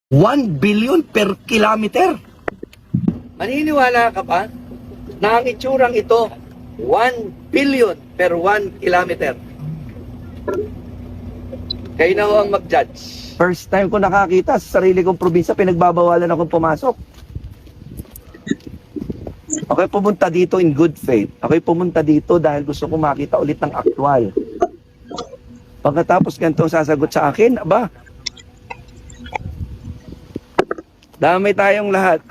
1 billion per kilometer. Maniniwala ka pa na ang itsurang ito 1 billion per 1 kilometer? Kayo na ho ang mag-judge. First time ko nakakita sa sarili kong probinsya, pinagbabawalan akong pumasok. Ako'y pumunta dito in good faith. Ako'y pumunta dito dahil gusto ko makita ulit ng aktwal. Pagkatapos ganito sasagot sa akin, aba, damay tayong lahat.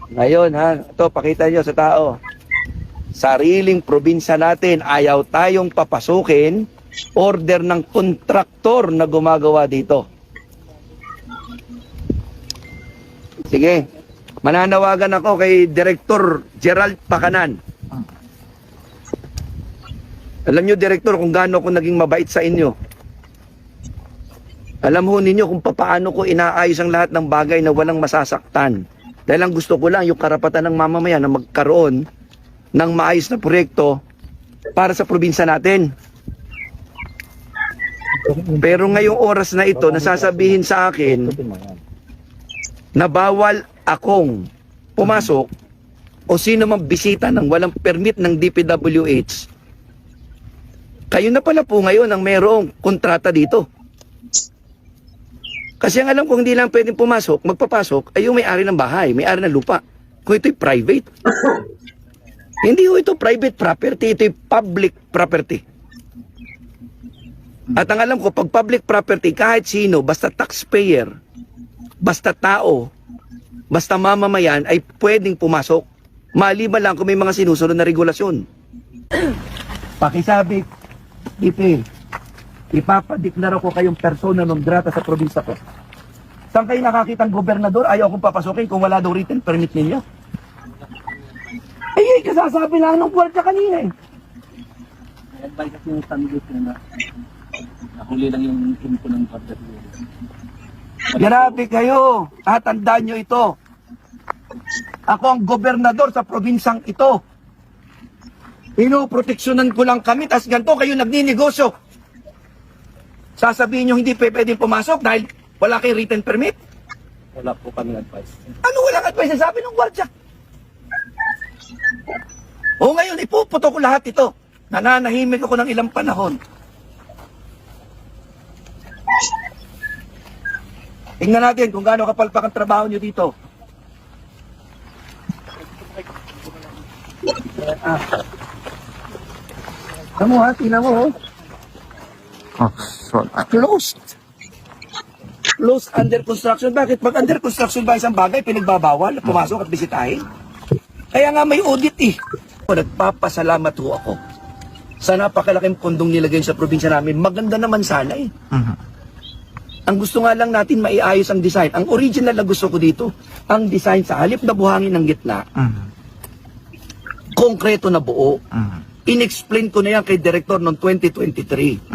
Ngayon ha, ito pakita nyo sa tao. Sariling probinsya natin, ayaw tayong papasukin, order ng kontraktor na gumagawa dito. Sige, mananawagan ako kay Director Gerald Pacanan. Alam nyo, Director, kung gaano ako naging mabait sa inyo. Alam ho ninyo kung paano ko inaayos ang lahat ng bagay na walang masasaktan. Dahil ang gusto ko lang yung karapatan ng mamamayan na magkaroon ng maayos na proyekto para sa probinsya natin. Pero ngayong oras na ito, nasasabihin sa akin na bawal akong pumasok o sino mang bisita ng walang permit ng DPWH. Kayo na pala po ngayon ang mayroong kontrata dito. Kasi ang alam ko hindi lang pwedeng pumasok, magpapasok ay yung may-ari ng bahay, may-ari ng lupa. Kung ito'y private. Hindi ho ito private property, ito'y public property. At ang alam ko, pag public property, kahit sino, basta taxpayer, basta tao, basta mamamayan, ay pwedeng pumasok. Maliban lang kung may mga sinusunod na regulasyon. Pakisabi, Ipe, ipapadeklara ko kayong persona non grata sa probinsya ko. Saan kayo nakakitang gobernador? Ayaw akong papasukin kung wala daw written permit ninyo. Ay, kasasabi lang ng gwardiya kanina eh. Advice kasi yung family ko na nahuli lang yung info ng gwardiya. Grabe kayo. Tatandaan nyo ito. Ako ang gobernador sa probinsyang ito. Pinoproteksyonan ko lang kami, tas ganito kayo nagninegosyo. Sasabihin nyo hindi pwedeng pumasok dahil wala kayong written permit? Wala po kami advice. Ano walang advice? Sabi ng gwardiya. O ngayon, ipuputo ko lahat ito. Nananahimik ako ng ilang panahon. Tingnan natin kung gaano kapalpak ang trabaho nyo dito. Tama mo ha, tingnan mo. Closed. Closed under construction. Bakit? Pag under construction ba isang bagay, pinagbabawal, pumasok at bisitahin? Kaya nga may audit eh. Nagpapasalamat ho ako sa napakalaking pondong nilagay sa probinsya namin. Maganda naman sana eh. Ang gusto nga lang natin maiayos ang design. Ang original na gusto ko dito, ang design sa halip na buhangin ng gitna, konkreto na buo. In-explain ko na yan kay Director noong 2023.